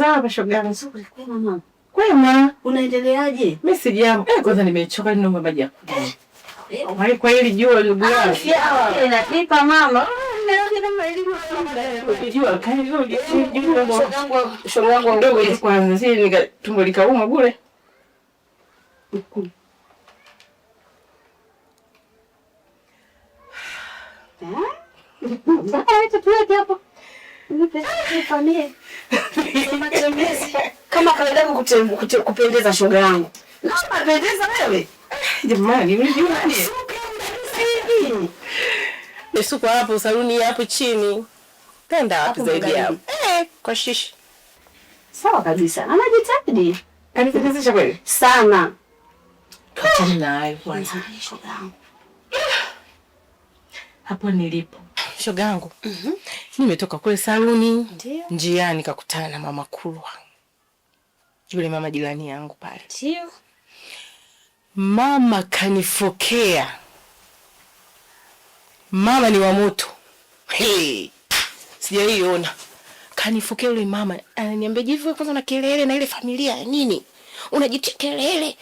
Sawa shoga nzuri kwa mama. Kwema, unaendeleaje? Mimi sijambo. Kwanza nimechoka ninaomba maji ya kunywa. Kwa hili jua ndugu yangu. Inanipa mama. Shoga yangu ndogo kwanza si tumbo likauma bure. Kama kawaida kupendeza shoga yangu. Unapendeza wewe. Jamani, unajua nini? Nisuko hapo saluni hapo chini. Penda wapi zaidi hapo? Kwa shishi. Sawa kabisa. Anajitahidi. Kanipendezesha kweli? Sana. Achana naye kwanza. Shoga yangu. Hapo nilipo. Shoga yangu. Nimetoka kule saluni. Ndio. Njiani kakutana na mama Kulwa. Yule mama jirani yangu pale. Ndio. Mama kanifokea. Mama ni wa moto. Sijaiona. Kanifokea yule mama. Ananiambia hivi kwanza una kelele na ile familia ya nini? Unajitia kelele.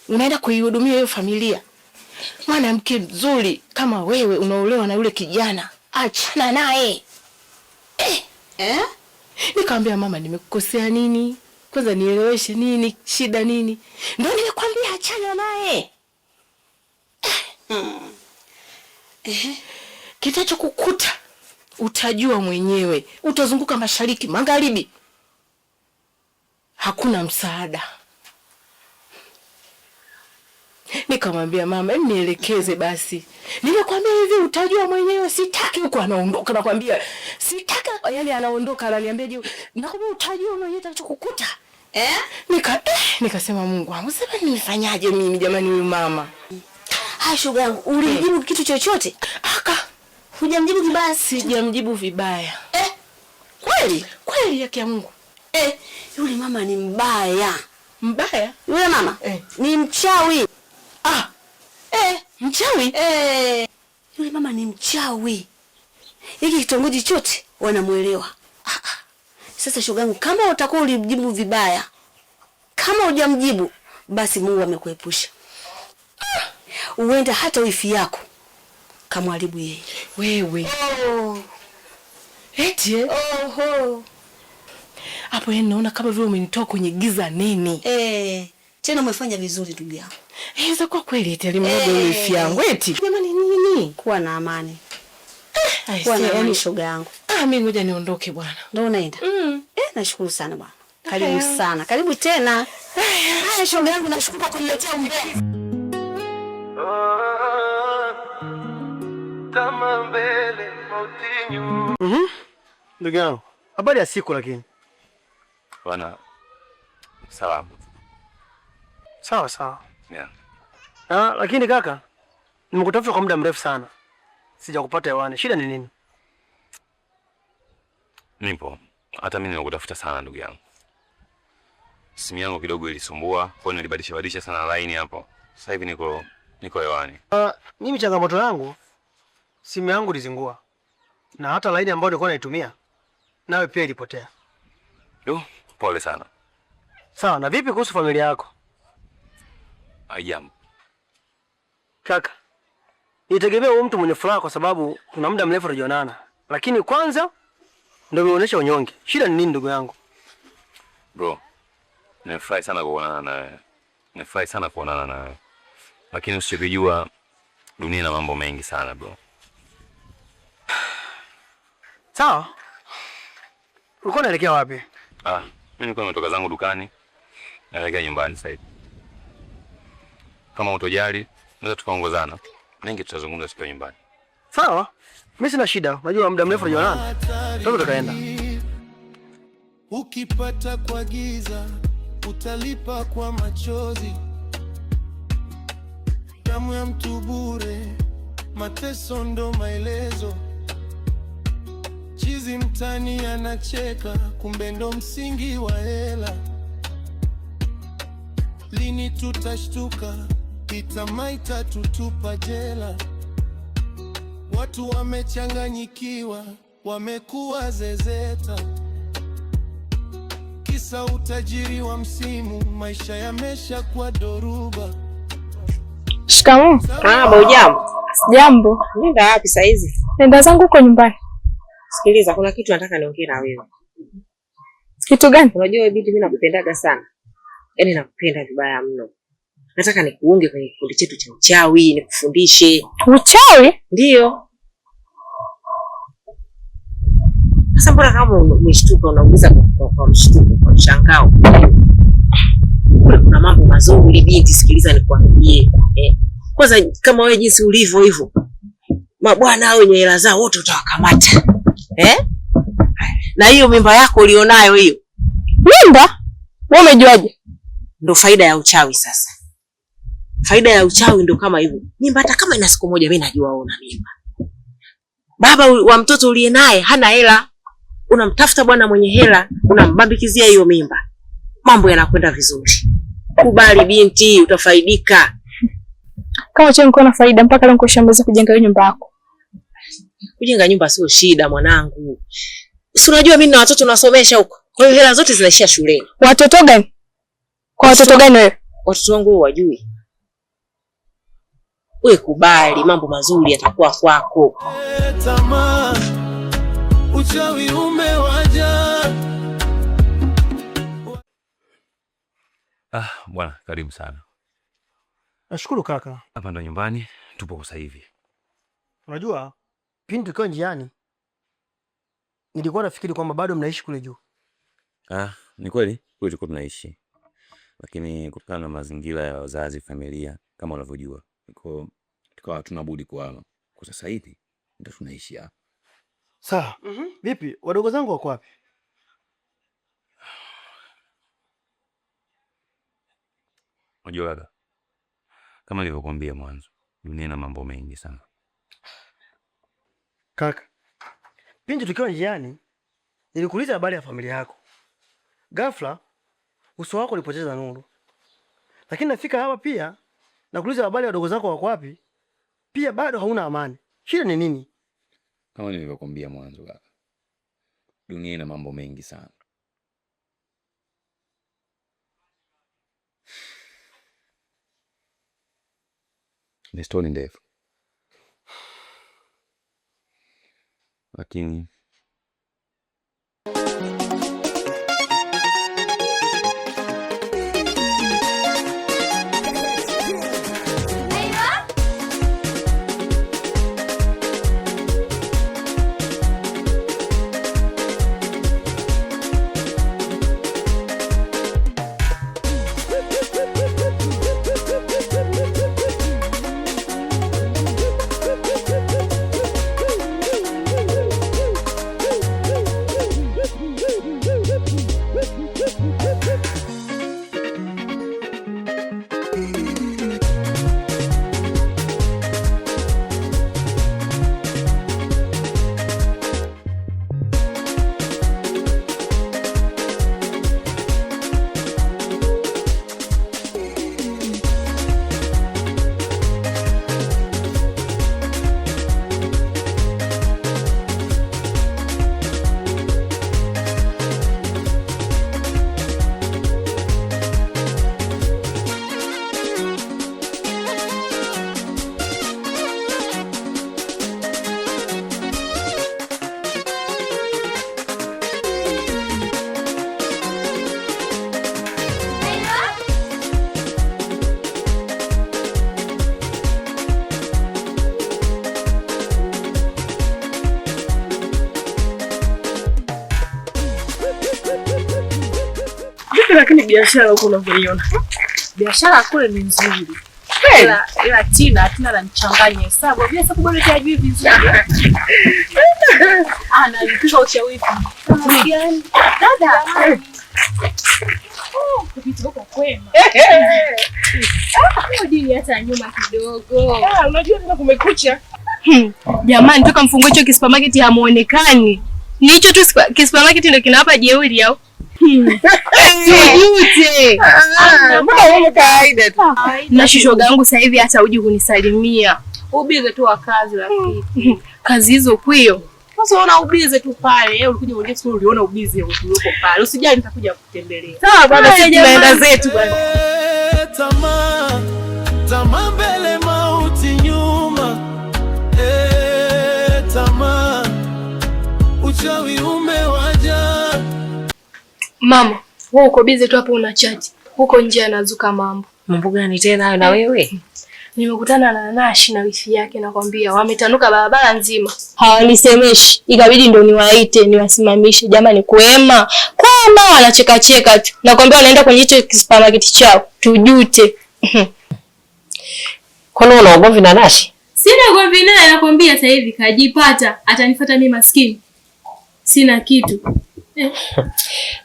Unaenda kuihudumia hiyo familia. Mwanamke mzuri kama wewe unaolewa na yule kijana. Achana naye. Nikamwambia mama nimekukosea nini? Kwanza nieleweshe nini? Shida nini? Ndio nimekwambia achana naye. Kitachokukuta utajua mwenyewe. Utazunguka mashariki, magharibi. Hakuna msaada. Nikamwambia mama, nielekeze basi. Nimekwambia hivi utajua mwenyewe, sitaki huko anaondoka nakwambia. Sitaka yale anaondoka ananiambia je, nakwambia utajua mwenyewe kitachokukuta. Nikasema Mungu wangu, sasa nimefanyaje mimi jamani huyu mama? Shoga yangu, ulimjibu kitu chochote? Hujamjibu vibaya? Sijamjibu vibaya. Kweli? Kweli yake ya Mungu. Yule mama ni mbaya. Mbaya? Yule mama ni mchawi. Mchawi? Yule mama ni mchawi. Hiki kitongoji chote wanamuelewa. Sasa shoga yangu, kama utakuwa ulimjibu vibaya, kama hujamjibu, basi Mungu amekuepusha. Uenda hata wifi yako kamwaribu yeye. Wewe. Eti? Hapo yeye naona kama vile umenitoa kwenye giza nini. Tena umefanya vizuri ndugu yangu. Sasa kwa kweli eti alimwoga wifi yangu. Eti. Jamani nini? Kuwa na amani. Kuwa na amani shoga yangu. Mimi ngoja niondoke bwana. Ndio unaenda? Nashukuru sana bwana. Karibu sana. Karibu tena. Shoga yangu nashukuru kwa kuniletea umbea. Tama mbele mautinyu. Ndugu yangu, habari ya siku lakini. Bwana sawa. Sawa. Yeah. Lakini kaka, nimekutafuta kwa muda mrefu sana. Sijakupata hewani. Shida ni nini? Nipo. Hata mimi nimekutafuta sana ndugu yangu. Simu yangu kidogo ilisumbua, kwa hiyo nilibadilisha sana line hapo. Sasa hivi niko hewani. Mimi changamoto yangu, simu yangu ilizingua. Na hata line ambayo nilikuwa naitumia nayo pia ilipotea. Pole sana. Sawa, na vipi kuhusu familia yako? Kaka, nitegemea wewe mtu mwenye furaha kwa sababu kuna muda mrefu tunaonana. Lakini kwanza ndio umeonyesha unyonge. Shida ni nini ndugu yangu? Bro, nimefurahi sana kuonana nawe. Lakini usijijua dunia ina mambo mengi sana bro. Sawa. Ulikuwa unaelekea wapi? Mimi nilikuwa nimetoka zangu dukani. Naelekea nyumbani sasa hivi. Kama utojali, naweza tukaongozana. Mengi tutazungumza siku nyumbani. Sawa. Mimi sina shida. Unajua muda mrefu tunaonana. Tutaenda. Ukipata kwa giza, utalipa kwa machozi. Damu ya mtu bure, mateso ndo maelezo. Chizi mtani anacheka, kumbe ndo msingi wa hela. Lini tutashtuka, itamaita tutupa jela. Watu wamechanganyikiwa, wamekuwa zezeta. pesa, utajiri wa msimu, maisha yamesha kwa doruba. Shikamoo. Hujambo? Jambo. Nenda wapi saa hizi? Nenda zangu huko nyumbani. Sikiliza, kuna kitu nataka niongee na wewe. Kitu gani? Unajua wewe binti, mimi nakupendaga sana. Yaani nakupenda vibaya mno. Nataka nikuunge kwenye kikundi chetu cha uchawi, nikufundishe. Uchawi? Ndio. Sasa mbona kama umeshtuka unauliza kwa mshtuko, kwa mshangao? Kuna mambo mazuri binti, sikiliza nikwambie. Kwanza kama wewe jinsi ulivyo hivyo, mabwana hao wenye hela zao wote utawakamata. Na hiyo mimba yako ulionayo hiyo. Mimba? Wewe umejuaje? Ndio faida ya uchawi sasa. Faida ya uchawi ndio kama hivyo. Mimba hata kama ina siku moja, mimi najua una mimba. Baba wa mtoto uliye naye hana hela. Unamtafuta bwana mwenye hela, unambambikizia hiyo mimba. Mambo yanakwenda vizuri. Kubali binti, utafaidika. Kama cha niko na faida mpaka leo nikoshambeza kujenga hiyo nyumba yako. Kujenga nyumba sio shida mwanangu. Si unajua mimi na watoto nasomesha huko. Kwa hiyo hela zote zinaishia shuleni. Watoto gani? Kwa watoto gani wewe? Watoto wangu wajui. Wewe kubali, mambo mazuri yatakuwa kwako. Tamaa, uchawi umewaja. Bwana, karibu sana. Nashukuru kaka. Hapa ndo nyumbani, tupo sasa hivi. Unajua, pindi tukiwa njiani nilikuwa nafikiri kwamba bado mnaishi kule juu. Ni kweli, kule tuko tunaishi. Lakini kutokana na mazingira ya wazazi, familia, kama unavyojua, tukawa hatuna budi kuhama. Kwa sasa hivi ndio tunaishi hapa. Sawa. Vipi, wadogo zangu wako wapi? Unajua dada, kama nilivyokuambia mwanzo, dunia ina mambo mengi sana. Kaka, pindi tukiwa njiani nilikuuliza habari ya familia yako. Ghafla uso wako ulipoteza nuru. Lakini nafika hapa pia nakuuliza habari ya wadogo zako wako wapi? Pia bado hauna amani. Shida ni nini? Kama nilivyokuambia mwanzo kaka, dunia ina mambo mengi sana. Ni story ndefu. Lakini lakini biashara huko unavyoiona. Biashara kule ni nzuri. Ila Tina ananichanganya hesabu. Bila sababu bado hajui vizuri. Ananipiga ushawishi. Gani? Dada. Kupita huko kwema. Dini hata nyuma kidogo. Unajua tena kumekucha. Jamani, toka mfungue hicho kisupermarket hamuonekani. Ni hicho tu kisupermarket ndio kinawapa jeuri au? Sijute. Mbona wewe kawaida tu? Na shoga yangu sasa hivi hata uji kunisalimia. Ubize tu wa kazi rafiki. Kazi hizo kwio. Sasa unaona ubize tu pale. Ulikuja mwenyewe siku uliona ubize uko pale. Usijali nitakuja kukutembelea. Sawa bwana, sisi tunaenda zetu bwana. Tamaa mbele, mauti nyuma. Tamaa, uchawi umewaja. Mama, wewe uko bize tu hapo una chat. Huko nje anazuka mambo. Mambo gani tena hayo na wewe? Nimekutana na Nashi na wifi yake, nakwambia wametanuka barabara nzima. Hawanisemeshi. Ikabidi ndo niwaite, niwasimamishe. Jamani kwema. Kwema wanacheka cheka tu. Nakwambia wanaenda kwenye hicho supermarket chao. Tujute. Kwani una ugomvi na Nashi? Sina ugomvi naye, nakwambia sasa hivi kajipata, atanifuata mimi maskini. Sina kitu.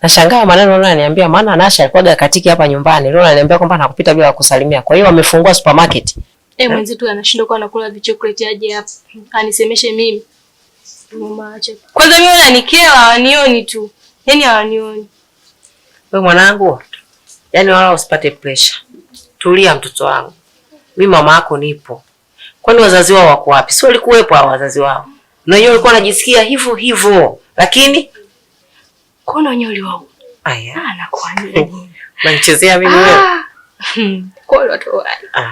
Nashangaa maneno leo ananiambia, maana Nashi alikuwa katiki hapa nyumbani. Leo ananiambia kwamba nakupita bila kusalimia. Kwa hiyo wamefungua supermarket. Mwenzetu anashindwa kwa anakula vichokoleti aje hapa. Anisemeshe mimi. Mama acha. Kwanza mimi ananikera, hawanioni tu. Yaani hawanioni. Wewe mwanangu, yaani wala usipate pressure. Tulia mtoto wangu. Mimi mama yako nipo. Kwani wazazi wao wako wapi? Si walikuwepo hao wazazi wao. Na yeye alikuwa anajisikia hivyo hivyo. Lakini kono nyoli wao. Aya. Anakuwa nini? Unanichezea mimi wewe? Kwa watu wale.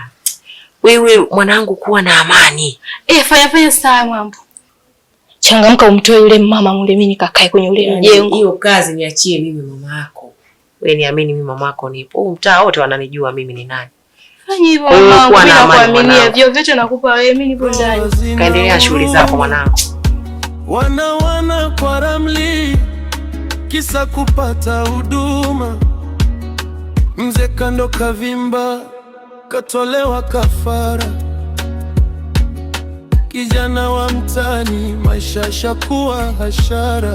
Wewe mwanangu, kuwa na amani. Fanya sawa mambo. Changamka umtoe yule mama mule, mimi nikakae kwenye ule mjengo. Hiyo kazi niachie mimi mama yako. Wewe niamini mimi mama yako nipo. Huu mtaa wote wananijua mimi ni nani. Fanya hivyo mama, mimi nakuaminia. Vyo vyote nakupa wewe, mimi nipo ndani. Kaendelea shughuli zako mwanangu. Wana kwa ramli, kisa kupata huduma. Mzee kando kavimba, katolewa kafara. Kijana wa mtani, maisha shakuwa hashara.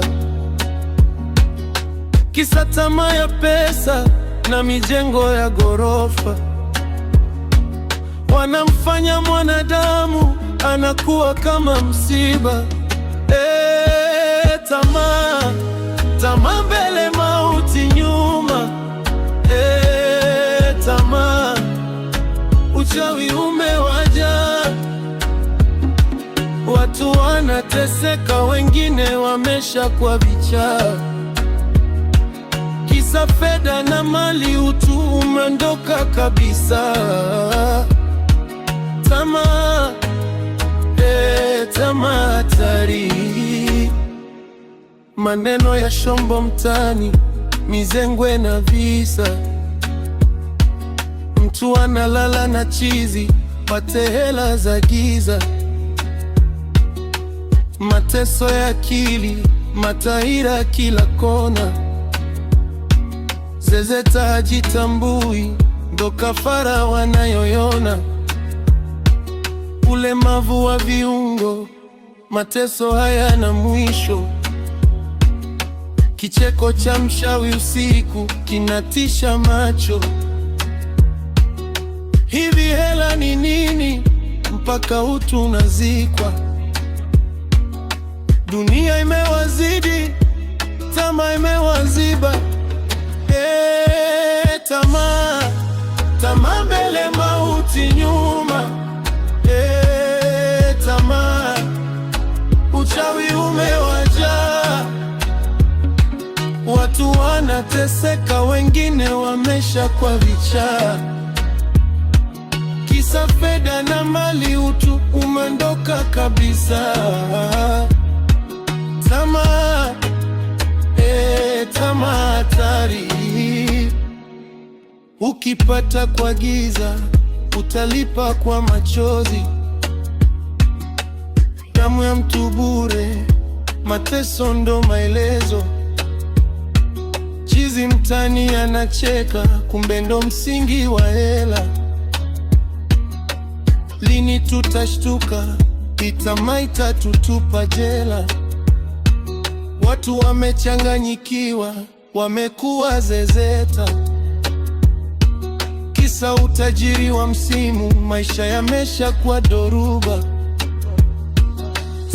Kisa tamaa ya pesa na mijengo ya gorofa. Wanamfanya mwanadamu anakuwa kama msiba. Tamaa mbele, mauti nyuma. Tamaa, uchawi umewaja. Watu wanateseka, wengine wamesha kwa vichaa. Kisa fedha na mali, utu umeondoka kabisa. Tamaa, tamaa hatari. Maneno ya shombo mtani, mizengwe na visa. Mtu analala na chizi, pate hela za giza. Mateso ya akili, mataira kila kona. Zezeta hajitambui, ndo kafara wanayoyona. Ulemavu wa viungo, mateso hayana mwisho. Kicheko cha mchawi usiku, kinatisha macho. Hivi hela ni nini mpaka utu unazikwa? Dunia imewazidi, tamaa imewaziba. Tamaa mbele, mauti nyuma. Tamaa, uchawi umewaja. Watu wanateseka, wengine wamesha kwa vichaa. Kisa fedha na mali, utu umeondoka kabisa. Tamaa, tamaa hatari. Ukipata kwa giza, utalipa kwa machozi. Damu ya mtu bure, mateso ndo maelezo. Chizi mtani anacheka, kumbe ndo msingi wa hela. Lini tutashtuka, tamaa itatutupa jela. Watu wamechanganyikiwa, wamekuwa zezeta. Kisa utajiri wa msimu, maisha yamesha kwa dhoruba.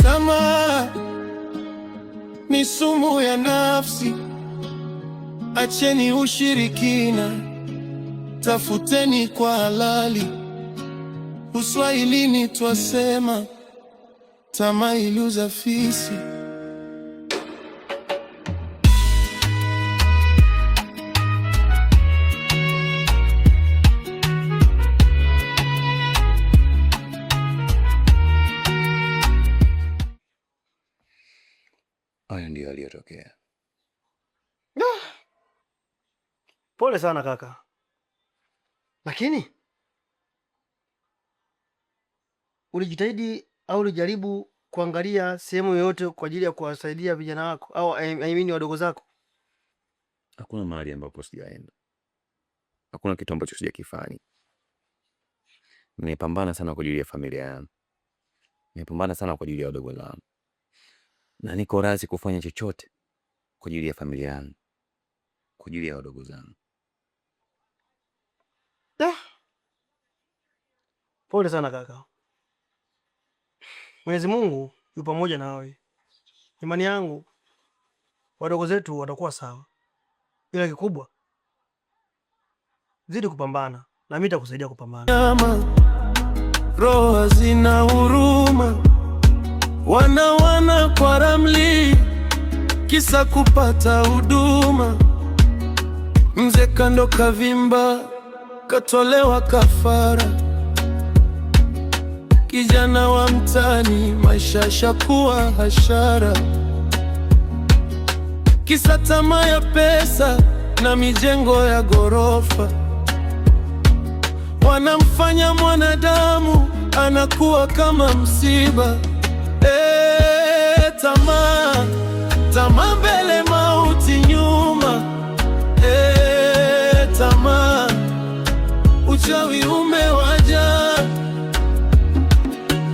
Tamaa ni sumu ya nafsi. Acheni ushirikina, tafuteni kwa halali. Uswahilini twasema, tamaa iluza fisi. kilichotokea. Pole sana kaka, lakini ulijitahidi au ulijaribu kuangalia sehemu yoyote kwa ajili ya kuwasaidia vijana wako au wadogo zako? Hakuna mahali ambapo sijaenda, hakuna kitu ambacho sijakifanya. Nimepambana sana kwa ajili ya familia yangu, nimepambana sana kwa ajili ya wadogo zangu, na niko radhi kufanya chochote kwa ajili ya familia yangu, kwa ajili ya wadogo zangu. Pole sana kaka. Mwenyezi Mungu yu pamoja nawe. Imani yangu wadogo zetu watakuwa sawa, ila kikubwa zidi kupambana na mimi nitakusaidia kupambana. Roho hazina huruma, wana kwa ramli, kisa kupata huduma. Mzee kando kavimba, katolewa kafara. Kijana wa mtani, maisha shakuwa hashara. Kisa tamaa ya pesa na mijengo ya gorofa. Wanamfanya mwanadamu anakuwa kama msiba. Tamaa mbele, mauti nyuma. Tamaa, uchawi umewaja.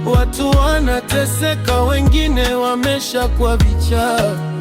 Watu wanateseka, wengine wamesha kwa vichaa.